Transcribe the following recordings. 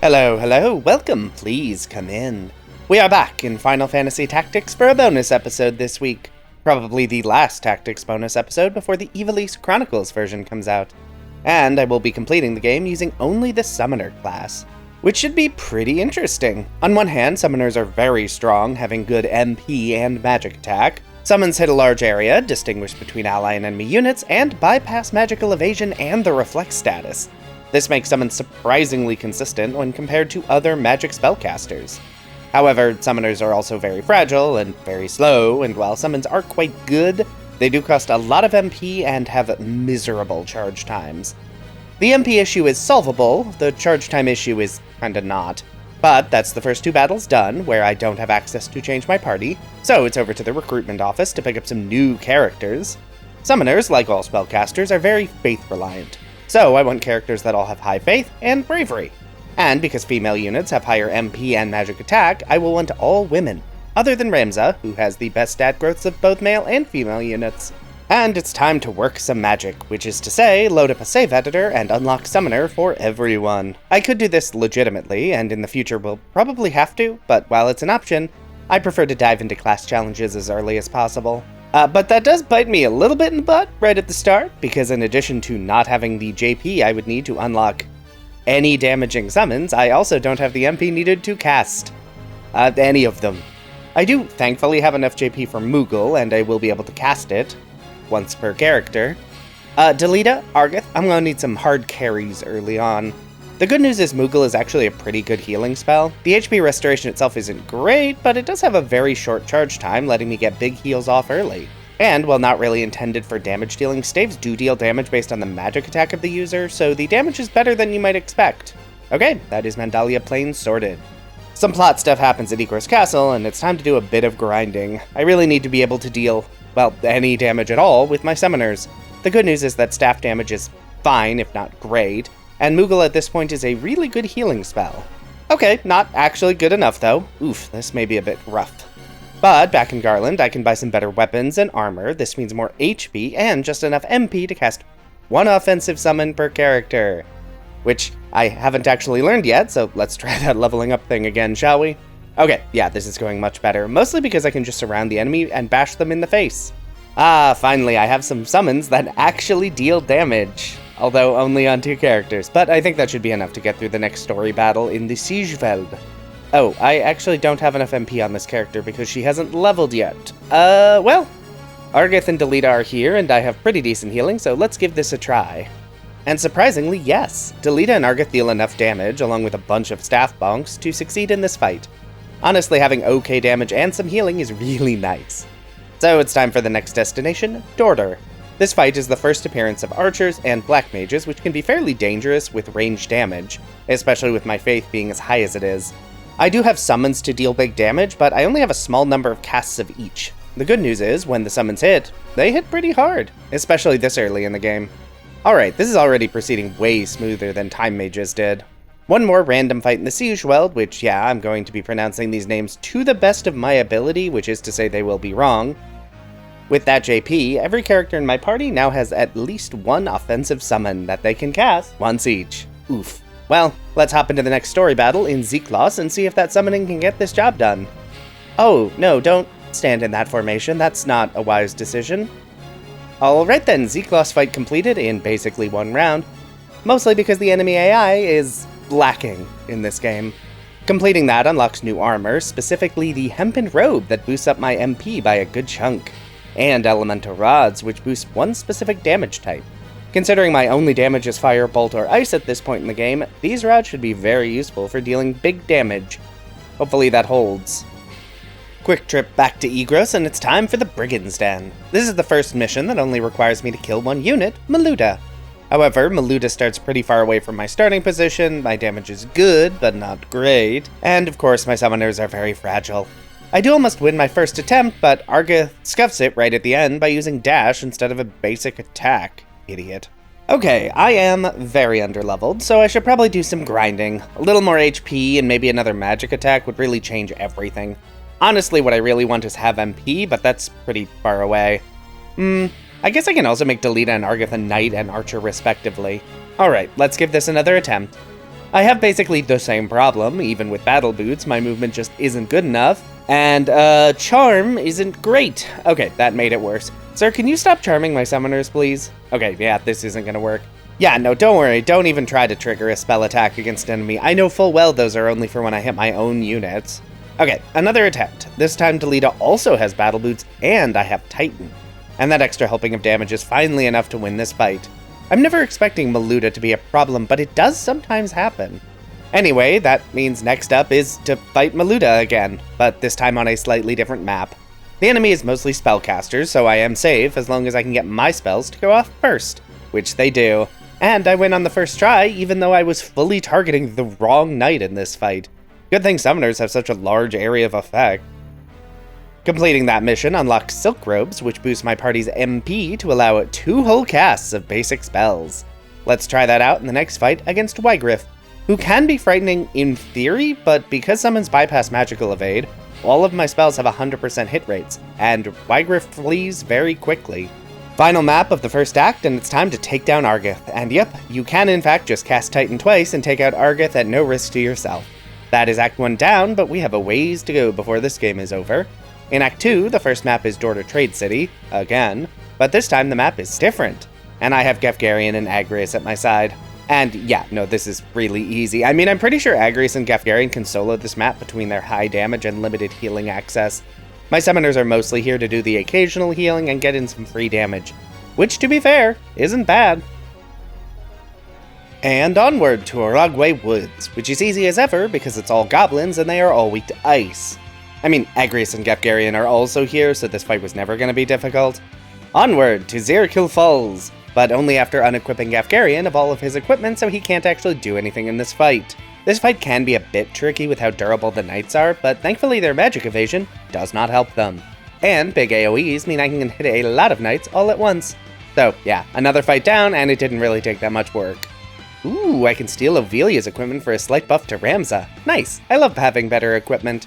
Hello, hello, welcome, please come in. We are back in Final Fantasy Tactics for a bonus episode this week. Probably the last Tactics bonus episode before the Ivalice Chronicles version comes out. And I will be completing the game using only the Summoner class, which should be pretty interesting. On one hand, Summoners are very strong, having good MP and magic attack. Summons hit a large area, distinguish between ally and enemy units, and bypass magical evasion and the reflect status. This makes summons surprisingly consistent when compared to other magic spellcasters. However, summoners are also very fragile and very slow, and while summons are quite good, they do cost a lot of MP and have miserable charge times. The MP issue is solvable, the charge time issue is kinda not. But that's the first two battles done, where I don't have access to change my party, so it's over to the recruitment office to pick up some new characters. Summoners, like all spellcasters, are very faith-reliant. So I want characters that all have high faith and bravery. And because female units have higher MP and magic attack, I will want all women, other than Ramza, who has the best stat growths of both male and female units. And it's time to work some magic, which is to say, load up a save editor and unlock Summoner for everyone. I could do this legitimately, and in the future will probably have to, but while it's an option, I prefer to dive into class challenges as early as possible. But that does bite me a little bit in the butt right at the start, because in addition to not having the JP I would need to unlock any damaging summons, I also don't have the MP needed to cast any of them. I do thankfully have enough JP for Moogle, and I will be able to cast it once per character. Delita, Argath, I'm gonna need some hard carries early on. The good news is Moogle is actually a pretty good healing spell. The HP restoration itself isn't great, but it does have a very short charge time, letting me get big heals off early. And while not really intended for damage dealing, staves do deal damage based on the magic attack of the user, so the damage is better than you might expect. Okay, that is Mandalia Plains sorted. Some plot stuff happens at Igor's Castle, and it's time to do a bit of grinding. I really need to be able to deal, well, any damage at all with my summoners. The good news is that staff damage is fine, if not great, and Moogle at this point is a really good healing spell. Okay, not actually good enough though. Oof, this may be a bit rough. But back in Garland, I can buy some better weapons and armor. This means more HP and just enough MP to cast one offensive summon per character, which I haven't actually learned yet, so let's try that leveling up thing again, shall we? Okay, yeah, this is going much better, mostly because I can just surround the enemy and bash them in the face. Ah, finally, I have some summons that actually deal damage, although only on 2 characters, but I think that should be enough to get through the next story battle in the Siegefeld. Oh, I actually don't have enough MP on this character because she hasn't leveled yet. Well, Argath and Delita are here, and I have pretty decent healing, so let's give this a try. And surprisingly, yes, Delita and Argath deal enough damage, along with a bunch of staff bonks, to succeed in this fight. Honestly, having okay damage and some healing is really nice. So it's time for the next destination, Dorder. This fight is the first appearance of archers and black mages, which can be fairly dangerous with ranged damage, especially with my faith being as high as it is. I do have summons to deal big damage, but I only have a small number of casts of each. The good news is, when the summons hit, they hit pretty hard, especially this early in the game. Alright, this is already proceeding way smoother than Time Mages did. One more random fight in the Siegeweld, which, yeah, I'm going to be pronouncing these names to the best of my ability, which is to say they will be wrong. With that JP, every character in my party now has at least one offensive summon that they can cast once each. Oof. Well, let's hop into the next story battle in Zeklos and see if that summoning can get this job done. Oh, no, don't stand in that formation, that's not a wise decision. Alright then, Zeklos fight completed in basically 1 round, mostly because the enemy AI is lacking in this game. Completing that unlocks new armor, specifically the hempen robe that boosts up my MP by a good chunk, and elemental rods, which boost one specific damage type. Considering my only damage is fire, bolt, or ice at this point in the game, these rods should be very useful for dealing big damage. Hopefully that holds. Quick trip back to Igros, and it's time for the Brigand's Den. This is the first mission that only requires me to kill 1 unit, Maluda. However, Maluda starts pretty far away from my starting position, my damage is good, but not great, and of course my summoners are very fragile. I do almost win my first attempt, but Argath scuffs it right at the end by using dash instead of a basic attack. Idiot. Okay, I am very underleveled, so I should probably do some grinding. A little more HP and maybe another magic attack would really change everything. Honestly, what I really want is have MP, but that's pretty far away. I guess I can also make Delita and Argath a knight and archer respectively. Alright, let's give this another attempt. I have basically the same problem. Even with battle boots, my movement just isn't good enough. And, charm isn't great. Okay, that made it worse. Sir, can you stop charming my summoners, please? Okay, yeah, this isn't gonna work. Yeah, no, don't worry. Don't even try to trigger a spell attack against enemy. I know full well those are only for when I hit my own units. Okay, another attempt. This time Delita also has battle boots, and I have Titan. And that extra helping of damage is finally enough to win this fight. I'm never expecting Maluda to be a problem, but it does sometimes happen. Anyway, that means next up is to fight Maluda again, but this time on a slightly different map. The enemy is mostly spellcasters, so I am safe as long as I can get my spells to go off first, which they do. And I win on the first try, even though I was fully targeting the wrong knight in this fight. Good thing summoners have such a large area of effect. Completing that mission unlocks Silk Robes, which boosts my party's MP to allow 2 whole casts of basic spells. Let's try that out in the next fight against Wygriff, who can be frightening in theory, but because summons bypass magical evade, all of my spells have 100% hit rates, and Wygriff flees very quickly. Final map of the first act, and it's time to take down Argath, and yep, you can in fact just cast Titan twice and take out Argath at no risk to yourself. That is Act 1 down, but we have a ways to go before this game is over. In Act 2, the first map is Dorter Trade City, again, but this time the map is different, and I have Gefgarian and Agrius at my side. And yeah, no, this is really easy. I mean, I'm pretty sure Agrius and Gefgarian can solo this map between their high damage and limited healing access. My summoners are mostly here to do the occasional healing and get in some free damage, which, to be fair, isn't bad. And onward to Aragwe Woods, which is easy as ever because it's all goblins and they are all weak to ice. I mean, Agrius and Gefgarian are also here, so this fight was never going to be difficult. Onward to Zirkil Falls, but only after unequipping Gefgarian of all of his equipment so he can't actually do anything in this fight. This fight can be a bit tricky with how durable the knights are, but thankfully their magic evasion does not help them. And big AoEs mean I can hit a lot of knights all at once. So yeah, another fight down, and it didn't really take that much work. Ooh, I can steal Ovelia's equipment for a slight buff to Ramza. Nice, I love having better equipment.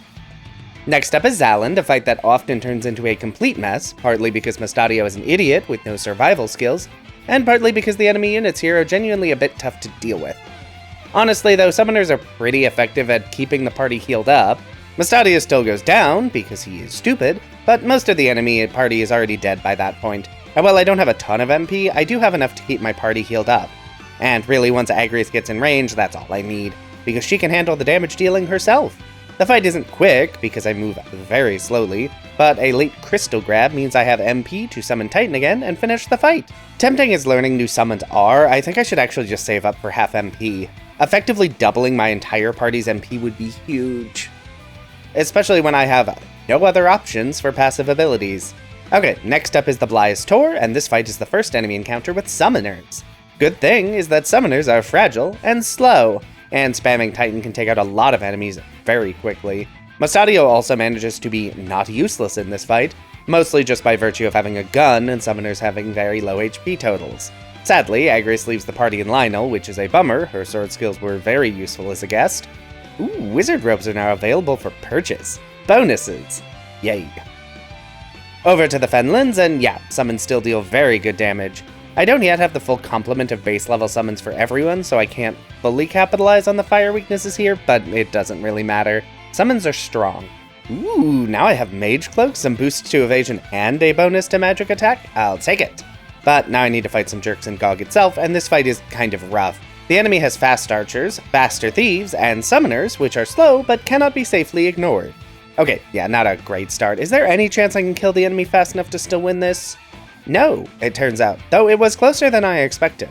Next up is Zaland, a fight that often turns into a complete mess, partly because Mustadio is an idiot with no survival skills, and partly because the enemy units here are genuinely a bit tough to deal with. Honestly though, summoners are pretty effective at keeping the party healed up. Mustadio still goes down, because he is stupid, but most of the enemy party is already dead by that point. And while I don't have a ton of MP, I do have enough to keep my party healed up. And really, once Agrius gets in range, that's all I need, because she can handle the damage dealing herself. The fight isn't quick, because I move very slowly, but a late crystal grab means I have MP to summon Titan again and finish the fight. Tempting as learning new summons are, I think I should actually just save up for half MP. Effectively doubling my entire party's MP would be huge. Especially when I have no other options for passive abilities. Okay, next up is the Bly's Tor, and this fight is the first enemy encounter with summoners. Good thing is that summoners are fragile and slow, and spamming Titan can take out a lot of enemies very quickly. Mustadio also manages to be not useless in this fight, mostly just by virtue of having a gun and summoners having very low HP totals. Sadly, Agrius leaves the party in Lionel, which is a bummer. Her sword skills were very useful as a guest. Ooh, wizard robes are now available for purchase. Bonuses. Yay. Over to the Fenlands, and yeah, summons still deal very good damage. I don't yet have the full complement of base level summons for everyone, so I can't fully capitalize on the fire weaknesses here, but it doesn't really matter. Summons are strong. Ooh, now I have Mage Cloak, some boosts to evasion, and a bonus to magic attack? I'll take it. But now I need to fight some jerks in GOG itself, and this fight is kind of rough. The enemy has fast archers, faster thieves, and summoners, which are slow but cannot be safely ignored. Okay, yeah, not a great start. Is there any chance I can kill the enemy fast enough to still win this? No, it turns out, though it was closer than I expected.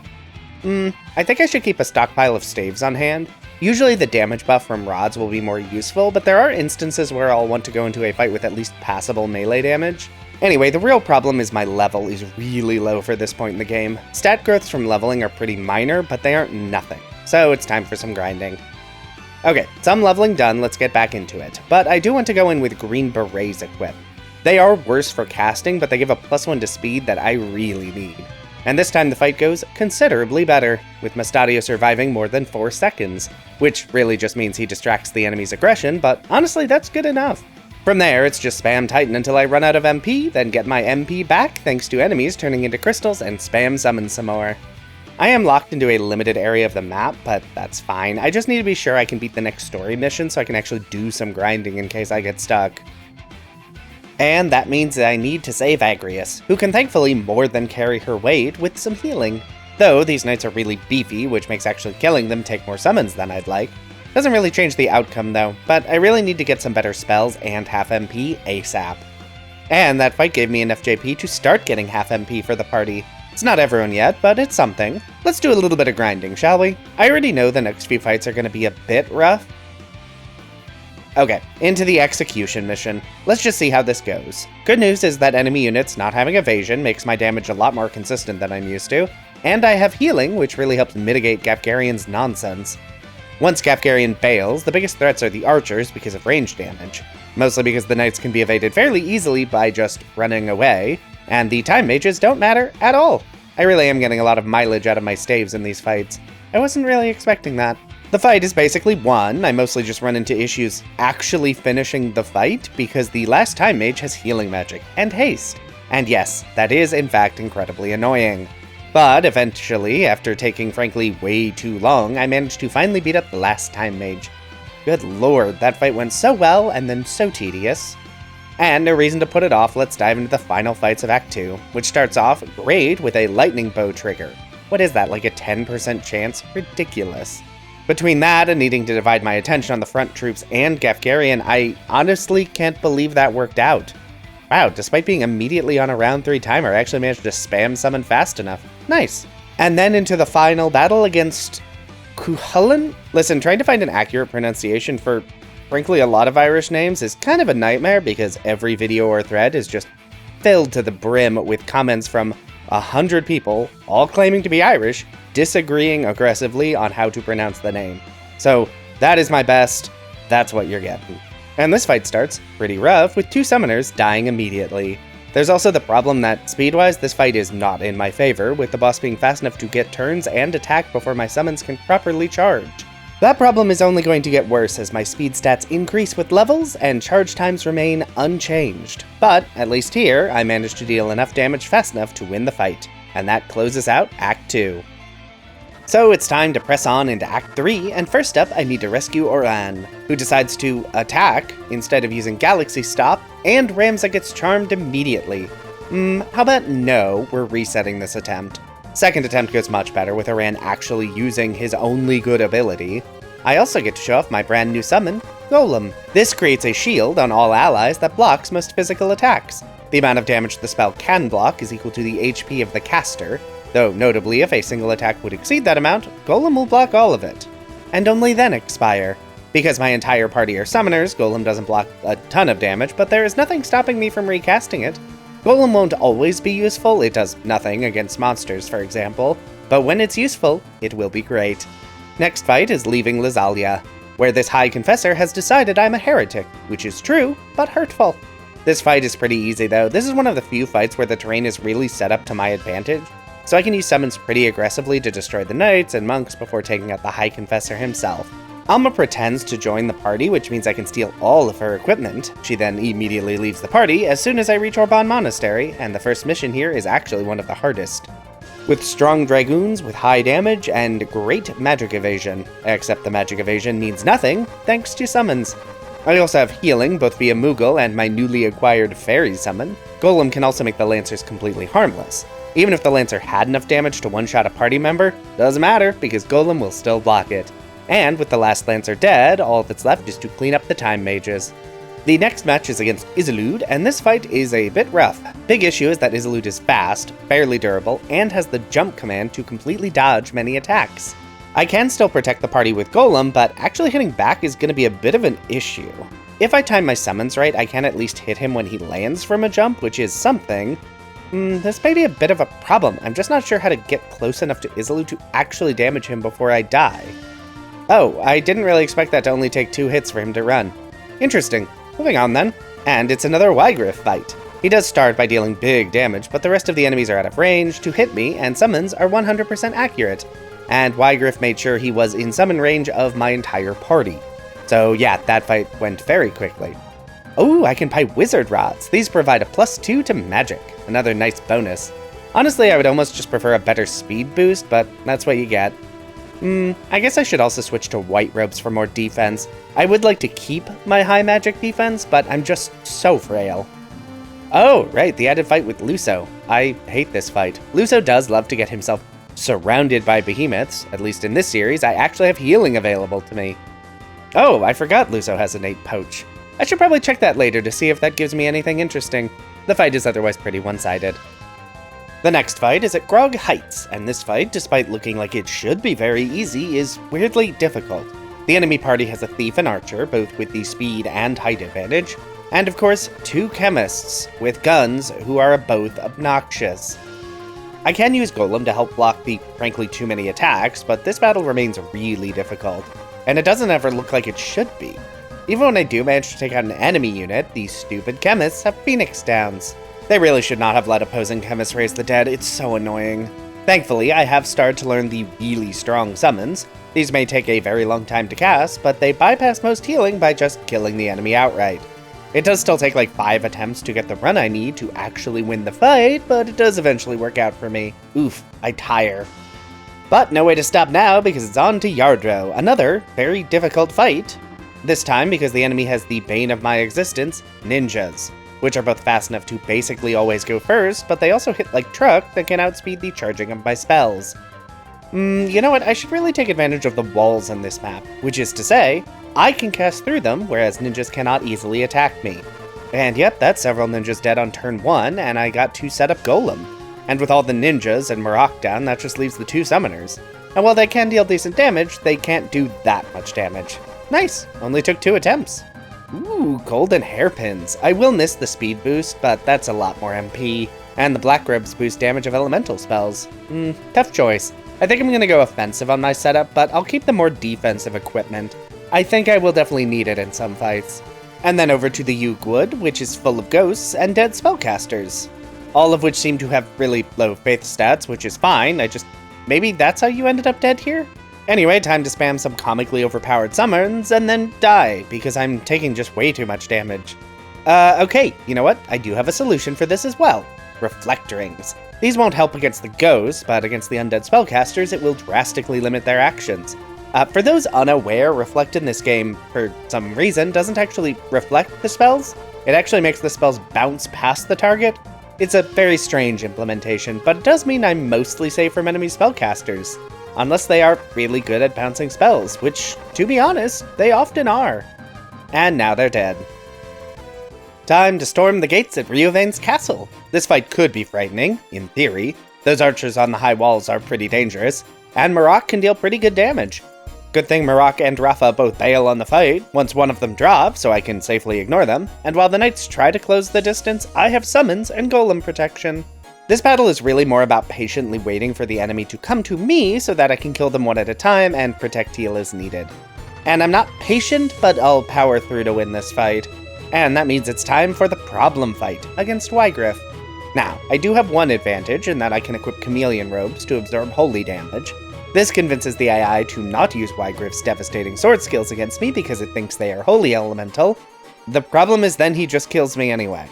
I think I should keep a stockpile of staves on hand. Usually the damage buff from rods will be more useful, but there are instances where I'll want to go into a fight with at least passable melee damage. Anyway, the real problem is my level is really low for this point in the game. Stat growths from leveling are pretty minor, but they aren't nothing, so it's time for some grinding. Okay, some leveling done, let's get back into it, but I do want to go in with Green Berets equipped. They are worse for casting, but they give a +1 to speed that I really need. And this time the fight goes considerably better, with Mustadio surviving more than 4 seconds, which really just means he distracts the enemy's aggression, but honestly that's good enough. From there, it's just spam Titan until I run out of MP, then get my MP back thanks to enemies turning into crystals and spam summon some more. I am locked into a limited area of the map, but that's fine. I just need to be sure I can beat the next story mission so I can actually do some grinding in case I get stuck. And that means that I need to save Agrias, who can thankfully more than carry her weight with some healing. Though these knights are really beefy, which makes actually killing them take more summons than I'd like. Doesn't really change the outcome though, but I really need to get some better spells and half MP ASAP. And that fight gave me enough JP to start getting half MP for the party. It's not everyone yet, but it's something. Let's do a little bit of grinding, shall we? I already know the next few fights are going to be a bit rough. Okay, into the execution mission. Let's just see how this goes. Good news is that enemy units not having evasion makes my damage a lot more consistent than I'm used to, and I have healing, which really helps mitigate Gafgarian's nonsense. Once Gafgarian bails, the biggest threats are the archers because of range damage, mostly because the knights can be evaded fairly easily by just running away, and the time mages don't matter at all. I really am getting a lot of mileage out of my staves in these fights. I wasn't really expecting that. The fight is basically won. I mostly just run into issues actually finishing the fight because the last time mage has healing magic and haste. And yes, that is in fact incredibly annoying. But eventually, after taking frankly way too long, I managed to finally beat up the last time mage. Good lord, that fight went so well and then so tedious. And no reason to put it off, let's dive into the final fights of Act 2, which starts off great with a lightning bow trigger. What is that, like a 10% chance? Ridiculous. Between that and needing to divide my attention on the front troops and Gafgarian, I honestly can't believe that worked out. Wow, despite being immediately on a round 3 timer, I actually managed to spam summon fast enough. Nice. And then into the final battle against Cuchulainn? Listen, trying to find an accurate pronunciation for, frankly, a lot of Irish names is kind of a nightmare because every video or thread is just filled to the brim with comments from 100 people, all claiming to be Irish, disagreeing aggressively on how to pronounce the name. So that is my best, that's what you're getting. And this fight starts pretty rough with 2 summoners dying immediately. There's also the problem that speed-wise this fight is not in my favor, with the boss being fast enough to get turns and attack before my summons can properly charge. That problem is only going to get worse as my speed stats increase with levels and charge times remain unchanged. But at least here, I managed to deal enough damage fast enough to win the fight. And that closes out Act 2. So it's time to press on into Act 3, and first up I need to rescue Oran, who decides to attack instead of using Galaxy Stop, and Ramza gets charmed immediately. How about no, we're resetting this attempt. Second attempt goes much better with Oran actually using his only good ability. I also get to show off my brand new summon, Golem. This creates a shield on all allies that blocks most physical attacks. The amount of damage the spell can block is equal to the HP of the caster, though notably if a single attack would exceed that amount, Golem will block all of it. And only then expire. Because my entire party are summoners, Golem doesn't block a ton of damage, but there is nothing stopping me from recasting it. Golem won't always be useful, it does nothing against monsters for example, but when it's useful, it will be great. Next fight is leaving Lazalia, where this High Confessor has decided I'm a heretic, which is true, but hurtful. This fight is pretty easy though. This is one of the few fights where the terrain is really set up to my advantage, so I can use summons pretty aggressively to destroy the knights and monks before taking out the High Confessor himself. Alma pretends to join the party, which means I can steal all of her equipment. She then immediately leaves the party as soon as I reach Orban Monastery, and the first mission here is actually one of the hardest. With strong dragoons with high damage and great magic evasion, except the magic evasion means nothing thanks to summons. I also have healing, both via Moogle and my newly acquired fairy summon. Golem can also make the Lancers completely harmless. Even if the Lancer had enough damage to one-shot a party member, doesn't matter because Golem will still block it. And with the last Lancer dead, all that's left is to clean up the time mages. The next match is against Isolde, and this fight is a bit rough. Big issue is that Isolde is fast, fairly durable, and has the jump command to completely dodge many attacks. I can still protect the party with Golem, but actually hitting back is going to be a bit of an issue. If I time my summons right, I can at least hit him when he lands from a jump, which is something. This may be a bit of a problem. I'm just not sure how to get close enough to Isolde to actually damage him before I die. Oh, I didn't really expect that to only take 2 hits for him to run. Interesting. Moving on then. And it's another Wygriff fight. He does start by dealing big damage, but the rest of the enemies are out of range to hit me, and summons are 100% accurate. And Wygriff made sure he was in summon range of my entire party. So yeah, that fight went very quickly. Oh, I can buy Wizard Rods. These provide a +2 to magic. Another nice bonus. Honestly, I would almost just prefer a better speed boost, but that's what you get. I guess I should also switch to white robes for more defense. I would like to keep my high magic defense, but I'm just so frail. Oh, right, the added fight with Luso. I hate this fight. Luso does love to get himself surrounded by behemoths. At least in this series, I actually have healing available to me. Oh, I forgot Luso has innate poach. I should probably check that later to see if that gives me anything interesting. The fight is otherwise pretty one-sided. The next fight is at Grog Heights, and this fight, despite looking like it should be very easy, is weirdly difficult. The enemy party has a thief and archer, both with the speed and height advantage, and of course, 2 chemists with guns who are both obnoxious. I can use Golem to help block the frankly too many attacks, but this battle remains really difficult, and it doesn't ever look like it should be. Even when I do manage to take out an enemy unit, these stupid chemists have Phoenix Downs. They really should not have let opposing chemists raise the dead, it's so annoying. Thankfully, I have started to learn the really strong summons. These may take a very long time to cast, but they bypass most healing by just killing the enemy outright. It does still take like 5 attempts to get the run I need to actually win the fight, but it does eventually work out for me. Oof, I tire. But no way to stop now because it's on to Yardro, another very difficult fight. This time because the enemy has the bane of my existence, ninjas, which are both fast enough to basically always go first, but they also hit like truck that can outspeed the charging of my spells. You know what, I should really take advantage of the walls on this map, which is to say, I can cast through them, whereas ninjas cannot easily attack me. And yep, that's several ninjas dead on turn 1, and I got to set up Golem. And with all the ninjas and Marok down, that just leaves the 2 summoners. And while they can deal decent damage, they can't do that much damage. Nice, only took 2 attempts. Ooh, golden hairpins. I will miss the speed boost, but that's a lot more MP. And the black robes boost damage of elemental spells. Tough choice. I think I'm gonna go offensive on my setup, but I'll keep the more defensive equipment. I think I will definitely need it in some fights. And then over to the Yugwood, which is full of ghosts and dead spellcasters. All of which seem to have really low faith stats, which is fine, maybe that's how you ended up dead here? Anyway, time to spam some comically overpowered summons and then die, because I'm taking just way too much damage. Okay, you know what? I do have a solution for this as well. Reflect Rings. These won't help against the ghosts, but against the undead spellcasters, it will drastically limit their actions. For those unaware, Reflect in this game, for some reason, doesn't actually reflect the spells. It actually makes the spells bounce past the target. It's a very strange implementation, but it does mean I'm mostly safe from enemy spellcasters. Unless they are really good at bouncing spells, which, to be honest, they often are. And now they're dead. Time to storm the gates at Riovane's castle. This fight could be frightening, in theory. Those archers on the high walls are pretty dangerous, and Marok can deal pretty good damage. Good thing Marok and Rafa both bail on the fight once one of them drops, so I can safely ignore them, and while the knights try to close the distance, I have summons and golem protection. This battle is really more about patiently waiting for the enemy to come to me so that I can kill them one at a time and protect heal as needed. And I'm not patient, but I'll power through to win this fight. And that means it's time for the problem fight against Wygriff. Now, I do have one advantage in that I can equip chameleon robes to absorb holy damage. This convinces the AI to not use Wygriff's devastating sword skills against me because it thinks they are holy elemental. The problem is then he just kills me anyway.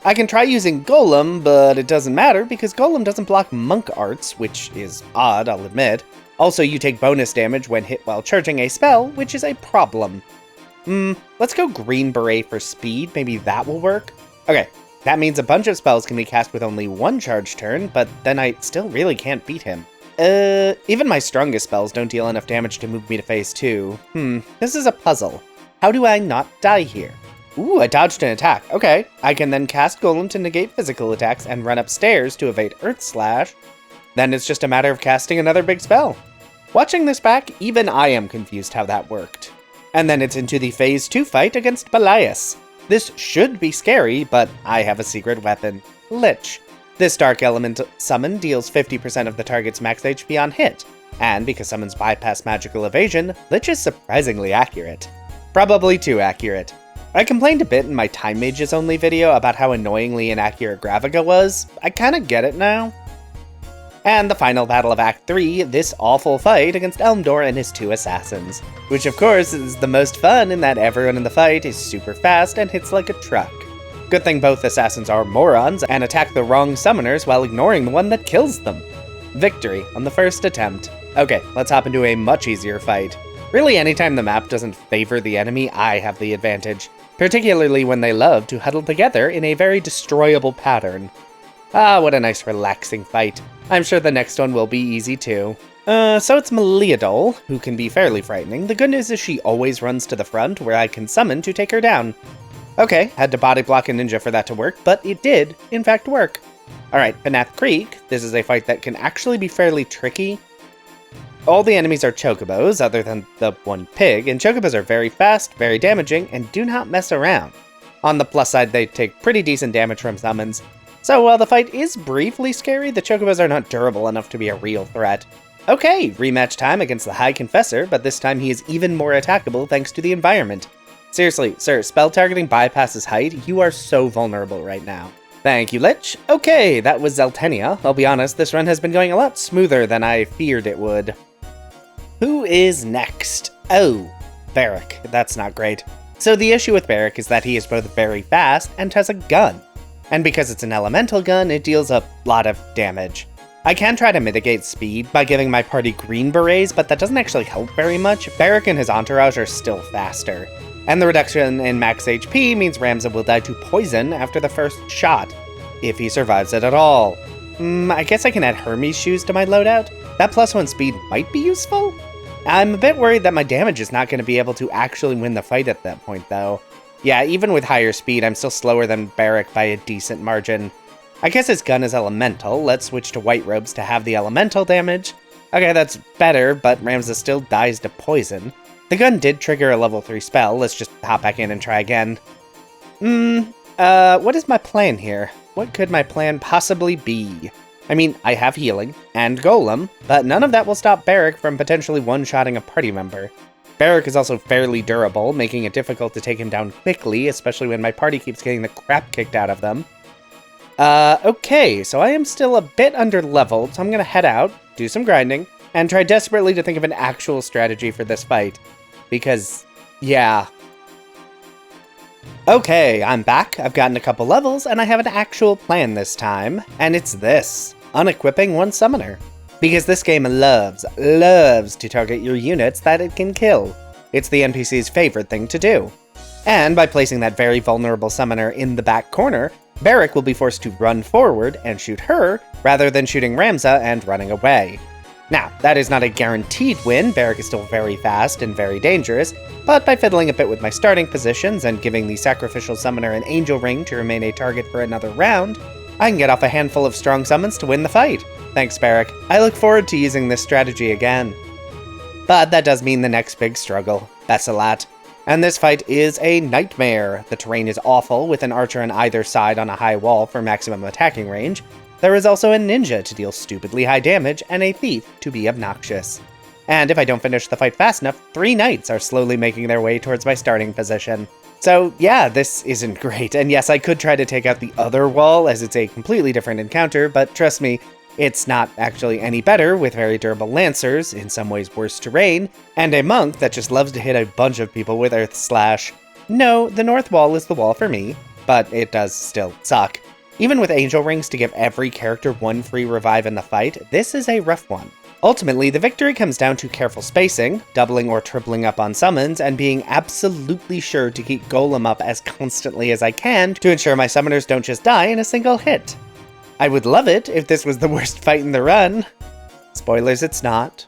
I can try using Golem, but it doesn't matter because Golem doesn't block monk arts, which is odd, I'll admit. Also, you take bonus damage when hit while charging a spell, which is a problem. Let's go Green Beret for speed, maybe that will work? Okay, that means a bunch of spells can be cast with only 1 charge turn, but then I still really can't beat him. Even my strongest spells don't deal enough damage to move me to phase 2. This is a puzzle. How do I not die here? Ooh, I dodged an attack. Okay, I can then cast Golem to negate physical attacks and run upstairs to evade Earth Slash. Then it's just a matter of casting another big spell. Watching this back, even I am confused how that worked. And then it's into the phase 2 fight against Belias. This should be scary, but I have a secret weapon, Lich. This dark element summon deals 50% of the target's max HP on hit, and because summons bypass magical evasion, Lich is surprisingly accurate. Probably too accurate. I complained a bit in my Time Mages Only video about how annoyingly inaccurate Graviga was. I kinda get it now. And the final battle of Act 3, this awful fight against Elmdor and his 2 assassins. Which of course is the most fun in that everyone in the fight is super fast and hits like a truck. Good thing both assassins are morons and attack the wrong summoners while ignoring the one that kills them. Victory on the first attempt. Okay, let's hop into a much easier fight. Really, anytime the map doesn't favor the enemy, I have the advantage, particularly when they love to huddle together in a very destroyable pattern. Ah, what a nice relaxing fight. I'm sure the next one will be easy too. So it's Meliadol, who can be fairly frightening. The good news is she always runs to the front, where I can summon to take her down. Okay, had to body block a ninja for that to work, but it did, in fact, work. Alright, Panath Creek. This is a fight that can actually be fairly tricky. All the enemies are chocobos, other than the one pig, and chocobos are very fast, very damaging, and do not mess around. On the plus side, they take pretty decent damage from summons. So while the fight is briefly scary, the chocobos are not durable enough to be a real threat. Okay, rematch time against the High Confessor, but this time he is even more attackable thanks to the environment. Seriously, sir, spell targeting bypasses height. You are so vulnerable right now. Thank you, Lich. Okay, that was Zeltenia. I'll be honest, this run has been going a lot smoother than I feared it would. Who is next? Oh, Varric. That's not great. So the issue with Varric is that he is both very fast and has a gun. And because it's an elemental gun, it deals a lot of damage. I can try to mitigate speed by giving my party green berets, but that doesn't actually help very much. Varric and his entourage are still faster. And the reduction in max HP means Ramza will die to poison after the first shot, if he survives it at all. I guess I can add Hermes shoes to my loadout? That +1 speed might be useful? I'm a bit worried that my damage is not going to be able to actually win the fight at that point, though. Yeah, even with higher speed, I'm still slower than Varric by a decent margin. I guess his gun is elemental. Let's switch to white robes to have the elemental damage. Okay, that's better, but Ramza still dies to poison. The gun did trigger a level 3 spell. Let's just hop back in and try again. What is my plan here? What could my plan possibly be? I mean, I have healing and golem, but none of that will stop Varric from potentially one-shotting a party member. Varric is also fairly durable, making it difficult to take him down quickly, especially when my party keeps getting the crap kicked out of them. Okay, so I am still a bit under-leveled, so I'm gonna head out, do some grinding, and try desperately to think of an actual strategy for this fight. Because, yeah. Okay, I'm back, I've gotten a couple levels, and I have an actual plan this time, and it's this: unequipping one summoner. Because this game loves to target your units that it can kill. It's the NPC's favorite thing to do. And by placing that very vulnerable summoner in the back corner, Varric will be forced to run forward and shoot her, rather than shooting Ramza and running away. Now, that is not a guaranteed win. Varric is still very fast and very dangerous, but by fiddling a bit with my starting positions and giving the sacrificial summoner an angel ring to remain a target for another round, I can get off a handful of strong summons to win the fight. Thanks, Varric. I look forward to using this strategy again. But that does mean the next big struggle, Besselat. And this fight is a nightmare. The terrain is awful, with an archer on either side on a high wall for maximum attacking range. There is also a ninja to deal stupidly high damage, and a thief to be obnoxious. And if I don't finish the fight fast enough, 3 knights are slowly making their way towards my starting position. So yeah, this isn't great, and yes, I could try to take out the other wall as it's a completely different encounter, but trust me, it's not actually any better with very durable lancers, in some ways worse terrain, and a monk that just loves to hit a bunch of people with Earth Slash. No, the north wall is the wall for me, but it does still suck. Even with angel rings to give every character 1 free revive in the fight, this is a rough one. Ultimately, the victory comes down to careful spacing, doubling or tripling up on summons, and being absolutely sure to keep Golem up as constantly as I can to ensure my summoners don't just die in a single hit. I would love it if this was the worst fight in the run. Spoilers, it's not.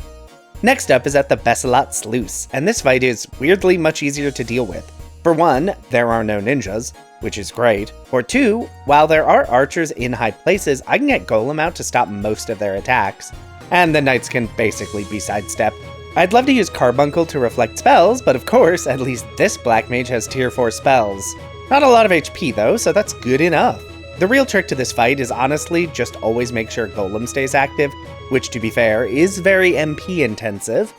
Next up is at the Besselat Sluice, and this fight is weirdly much easier to deal with. For one, there are no ninjas, which is great. For 2, while there are archers in high places, I can get Golem out to stop most of their attacks, and the knights can basically be sidestepped. I'd love to use Carbuncle to reflect spells, but of course, at least this Black Mage has tier 4 spells. Not a lot of HP though, so that's good enough. The real trick to this fight is honestly just always make sure Golem stays active, which to be fair, is very MP intensive.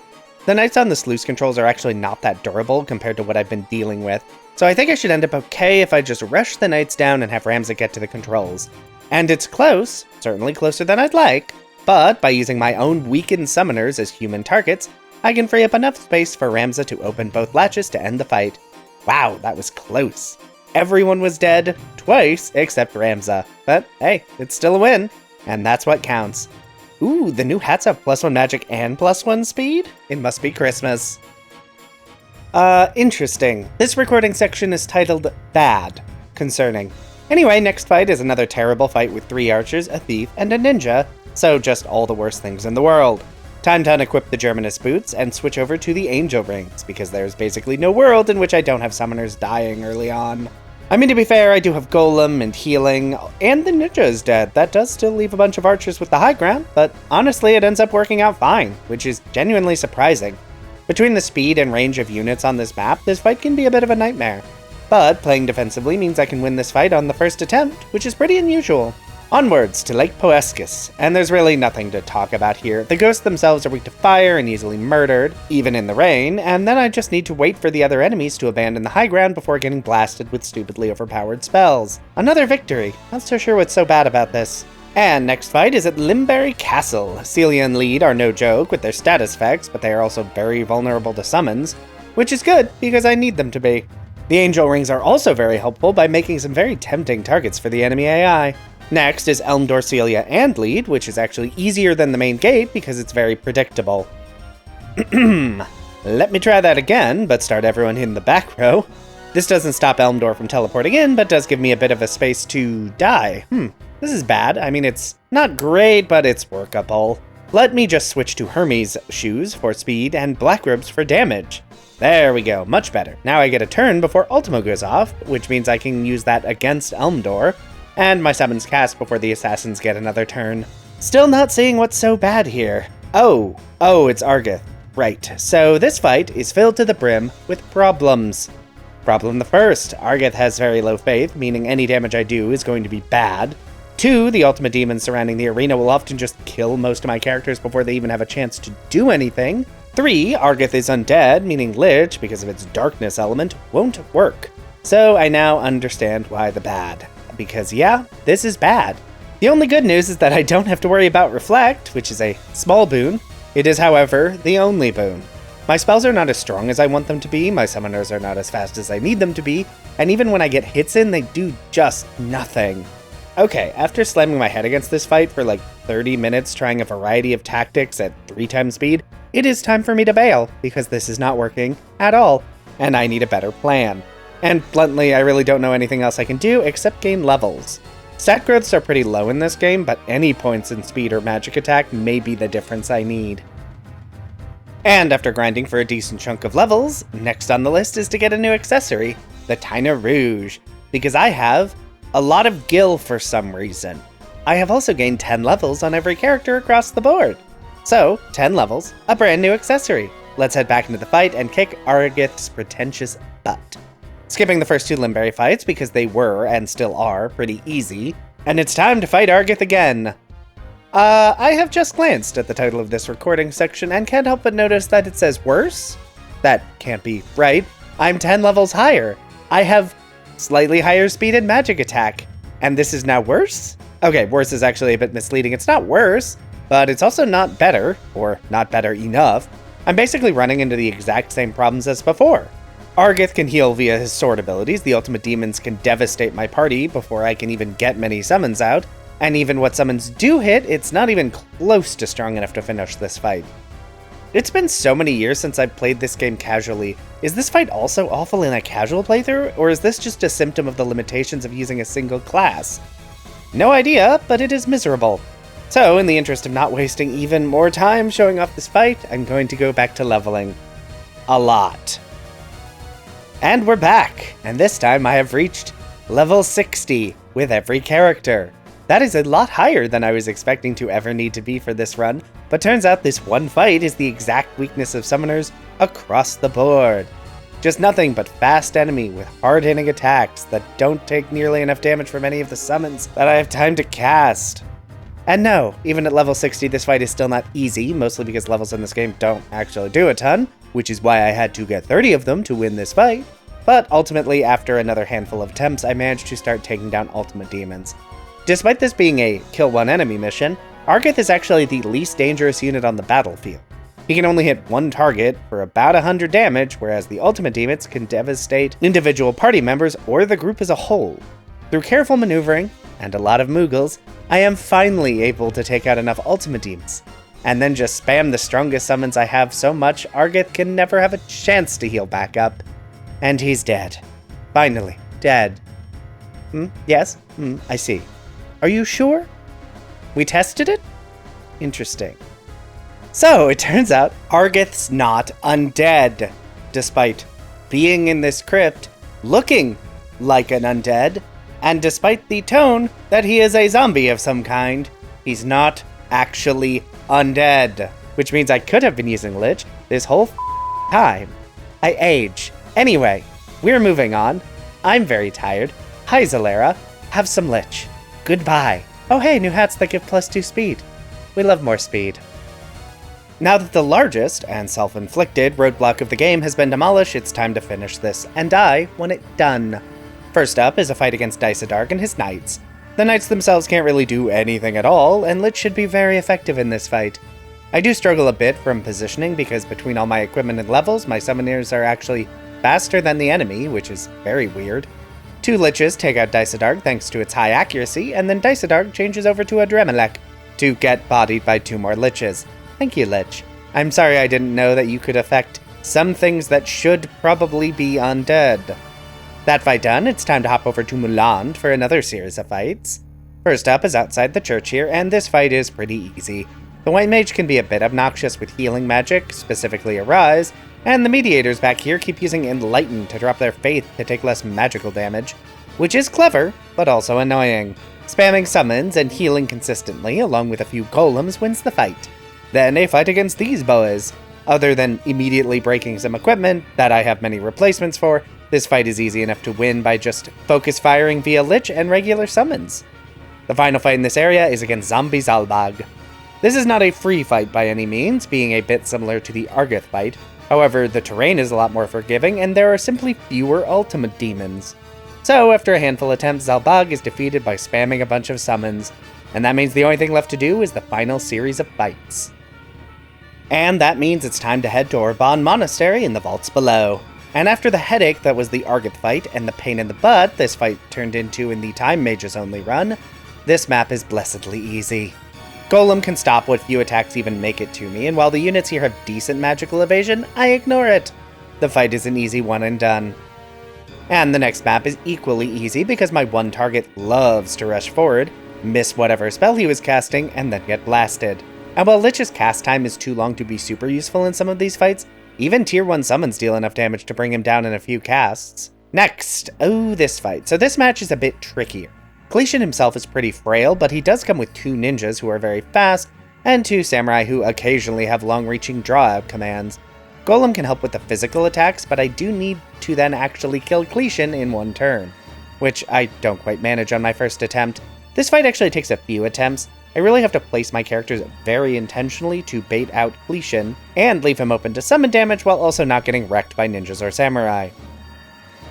The knights on the sluice controls are actually not that durable compared to what I've been dealing with, so I think I should end up okay if I just rush the knights down and have Ramza get to the controls. And it's close, certainly closer than I'd like, but by using my own weakened summoners as human targets, I can free up enough space for Ramza to open both latches to end the fight. Wow, that was close. everyone was dead twice except Ramza. But hey, it's still a win, and that's what counts. Ooh, the new hats have +1 magic and +1 speed? It must be Christmas. Interesting. This recording section is titled Bad. Concerning. Anyway, next fight is another terrible fight with 3 archers, a thief, and a ninja, so just all the worst things in the world. Time to unequip the Germanist boots and switch over to the angel rings, because there's basically no world in which I don't have summoners dying early on. I mean, to be fair, I do have Golem and healing, and the ninja is dead. That does still leave a bunch of archers with the high ground, but honestly, it ends up working out fine, which is genuinely surprising. Between the speed and range of units on this map, this fight can be a bit of a nightmare. But playing defensively means I can win this fight on the first attempt, which is pretty unusual. Onwards to Lake Poescus, and there's really nothing to talk about here. The ghosts themselves are weak to fire and easily murdered, even in the rain, and then I just need to wait for the other enemies to abandon the high ground before getting blasted with stupidly overpowered spells. Another victory. Not so sure what's so bad about this. And next fight is at Limberry Castle. Celia and Lead are no joke with their status effects, but they are also very vulnerable to summons, which is good because I need them to be. The angel rings are also very helpful by making some very tempting targets for the enemy AI. Next is Elmdor, Celia, and Lead, which is actually easier than the main gate because it's very predictable. Let me try that again, but start everyone in the back row. This doesn't stop Elmdor from teleporting in, but does give me a bit of a space to die. This is bad. I mean, it's not great, but it's workable. Let me just switch to Hermes' shoes for speed and black robes for damage. There we go, much better. Now I get a turn before Ultima goes off, which means I can use that against Elmdor, and my summons cast before the assassins get another turn. Still not seeing what's so bad here. Oh, it's Argath. Right, so this fight is filled to the brim with problems. Problem the first, Argath has very low faith, meaning any damage I do is going to be bad. 2, the Ultima demons surrounding the arena will often just kill most of my characters before they even have a chance to do anything. 3, Argath is undead, meaning Lich, because of its darkness element, won't work. So I now understand why the bad. Because yeah, this is bad. The only good news is that I don't have to worry about Reflect, which is a small boon. It is, however, the only boon. My spells are not as strong as I want them to be, my summoners are not as fast as I need them to be, and even when I get hits in, they do just nothing. Okay, after slamming my head against this fight for like 30 minutes trying a variety of tactics at 3 times speed, it is time for me to bail, because this is not working at all, and I need a better plan. And bluntly, I really don't know anything else I can do except gain levels. Stat growths are pretty low in this game, but any points in speed or magic attack may be the difference I need. And after grinding for a decent chunk of levels, next on the list is to get a new accessory, the Taina Rouge, because I have a lot of gil for some reason. I have also gained 10 levels on every character across the board. So, 10 levels, a brand new accessory. Let's head back into the fight and kick Argath's pretentious butt. Skipping the first 2 Limberry fights because they were, and still are, pretty easy, and it's time to fight Argath again. I have just glanced at the title of this recording section and can't help but notice that it says worse. That can't be right. I'm 10 levels higher. I have slightly higher speed and magic attack, and this is now worse? Okay, worse is actually a bit misleading. It's not worse, but it's also not better, or not better enough. I'm basically running into the exact same problems as before. Argath can heal via his sword abilities, the Ultimate Demons can devastate my party before I can even get many summons out, and even what summons do hit, it's not even close to strong enough to finish this fight. It's been so many years since I've played this game casually. Is this fight also awful in a casual playthrough, or is this just a symptom of the limitations of using a single class? No idea, but it is miserable. So, in the interest of not wasting even more time showing off this fight, I'm going to go back to leveling. A lot. And we're back, and this time I have reached level 60 with every character. That is a lot higher than I was expecting to ever need to be for this run, but turns out this one fight is the exact weakness of summoners across the board. Just nothing but fast enemy with hard-hitting attacks that don't take nearly enough damage from any of the summons that I have time to cast. And no, even at level 60 this fight is still not easy, mostly because levels in this game don't actually do a ton, which is why I had to get 30 of them to win this fight. But ultimately, after another handful of attempts, I managed to start taking down Ultimate Demons. Despite this being a kill one enemy mission, Argath is actually the least dangerous unit on the battlefield. He can only hit one target for about 100 damage, whereas the Ultima demons can devastate individual party members or the group as a whole. Through careful maneuvering and a lot of Moogles, I am finally able to take out enough Ultima demons, and then just spam the strongest summons I have so much Argath can never have a chance to heal back up. And he's dead. Finally, dead. Yes? I see. Are you sure? We tested it? Interesting. So, it turns out Argath's not undead, despite being in this crypt, looking like an undead, and despite the tone that he is a zombie of some kind, he's not actually undead. Which means I could have been using Lich this whole time. I age. Anyway, we're moving on. I'm very tired. Hi, Zalera. Have some Lich. Goodbye. Oh hey, new hats that give +2 speed. We love more speed. Now that the largest and self-inflicted roadblock of the game has been demolished, it's time to finish this, and I want it done. First up is a fight against Dysadarg and his knights. The knights themselves can't really do anything at all, and Lich should be very effective in this fight. I do struggle a bit from positioning because between all my equipment and levels, my summoners are actually faster than the enemy, which is very weird. 2 Liches take out Dysadarg thanks to its high accuracy, and then Dysadarg changes over to a Dremelech to get bodied by 2 more Liches. Thank you, Lich. I'm sorry I didn't know that you could affect some things that should probably be undead. That fight done, it's time to hop over to Muland for another series of fights. First up is outside the church here, and this fight is pretty easy. The White Mage can be a bit obnoxious with healing magic, specifically Arise, and the Mediators back here keep using Enlighten to drop their faith to take less magical damage, which is clever, but also annoying. Spamming summons and healing consistently, along with a few golems, wins the fight. Then a fight against these boas. Other than immediately breaking some equipment that I have many replacements for, this fight is easy enough to win by just focus firing via Lich and regular summons. The final fight in this area is against Zombie Zalbag. This is not a free fight by any means, being a bit similar to the Argath fight. However, the terrain is a lot more forgiving, and there are simply fewer Ultima demons. So, after a handful of attempts, Zalbag is defeated by spamming a bunch of summons, and that means the only thing left to do is the final series of fights. And that means it's time to head to Orban Monastery in the vaults below. And after the headache that was the Argath fight and the pain in the butt this fight turned into in the Time Mages only run, this map is blessedly easy. Golem can stop what few attacks even make it to me, and while the units here have decent magical evasion, I ignore it. The fight is an easy one and done. And the next map is equally easy because my one target loves to rush forward, miss whatever spell he was casting, and then get blasted. And while Lich's cast time is too long to be super useful in some of these fights, even tier 1 summons deal enough damage to bring him down in a few casts. Next, this fight. So this match is a bit trickier. Cletion himself is pretty frail, but he does come with 2 ninjas who are very fast, and 2 samurai who occasionally have long-reaching draw-out commands. Golem can help with the physical attacks, but I do need to then actually kill Cletion in one turn, which I don't quite manage on my first attempt. This fight actually takes a few attempts. I really have to place my characters very intentionally to bait out Cletion, and leave him open to summon damage while also not getting wrecked by ninjas or samurai.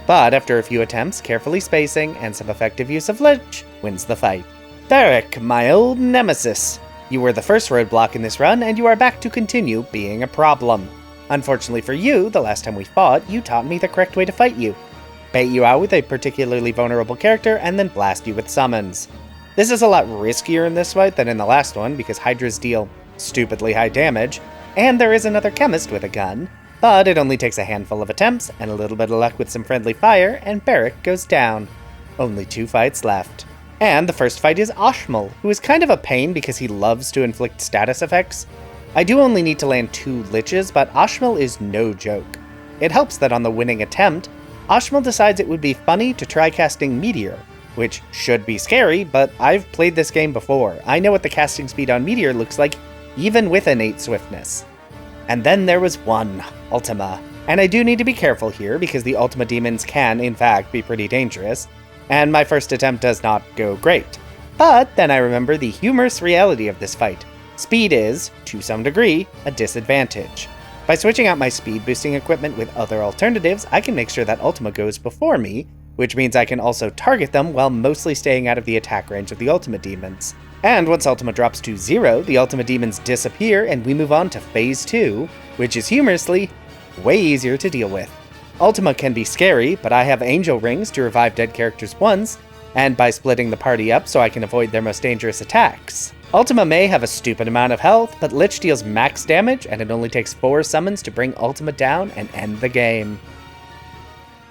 But after a few attempts, carefully spacing, and some effective use of Lich, wins the fight. Varric, my old nemesis. You were the first roadblock in this run, and you are back to continue being a problem. Unfortunately for you, the last time we fought, you taught me the correct way to fight you. Bait you out with a particularly vulnerable character, and then blast you with summons. This is a lot riskier in this fight than in the last one, because Hydras deal stupidly high damage, and there is another chemist with a gun, but it only takes a handful of attempts, and a little bit of luck with some friendly fire, and Varric goes down. Only 2 fights left. And the first fight is Ashmal, who is kind of a pain because he loves to inflict status effects. I do only need to land 2 Liches, but Ashmal is no joke. It helps that on the winning attempt, Ashmal decides it would be funny to try casting Meteor, which should be scary, but I've played this game before. I know what the casting speed on Meteor looks like, even with innate swiftness. And then there was one, Ultima. And I do need to be careful here, because the Ultima demons can, in fact, be pretty dangerous, and my first attempt does not go great. But then I remember the humorous reality of this fight. Speed is, to some degree, a disadvantage. By switching out my speed boosting equipment with other alternatives, I can make sure that Ultima goes before me, which means I can also target them while mostly staying out of the attack range of the Ultima demons. And once Ultima drops to 0, the Ultima demons disappear and we move on to Phase 2, which is humorously way easier to deal with. Ultima can be scary, but I have angel rings to revive dead characters once, and by splitting the party up so I can avoid their most dangerous attacks. Ultima may have a stupid amount of health, but Lich deals max damage, and it only takes 4 summons to bring Ultima down and end the game.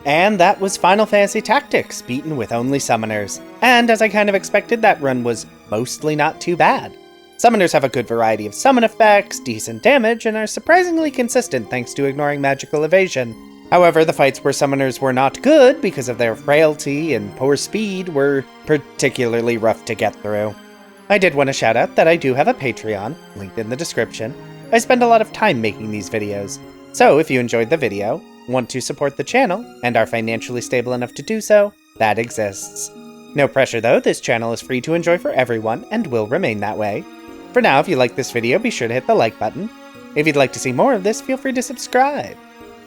And that was Final Fantasy Tactics, beaten with only summoners. And as I kind of expected, that run was mostly not too bad. Summoners have a good variety of summon effects, decent damage, and are surprisingly consistent thanks to ignoring magical evasion. However, the fights where summoners were not good because of their frailty and poor speed were particularly rough to get through. I did want to shout out that I do have a Patreon, linked in the description. I spend a lot of time making these videos, so if you enjoyed the video, want to support the channel, and are financially stable enough to do so, that exists. No pressure though, this channel is free to enjoy for everyone, and will remain that way. For now, if you like this video, be sure to hit the like button. If you'd like to see more of this, feel free to subscribe.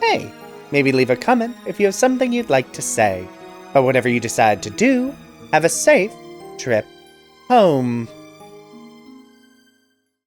Hey, maybe leave a comment if you have something you'd like to say. But whatever you decide to do, have a safe trip home.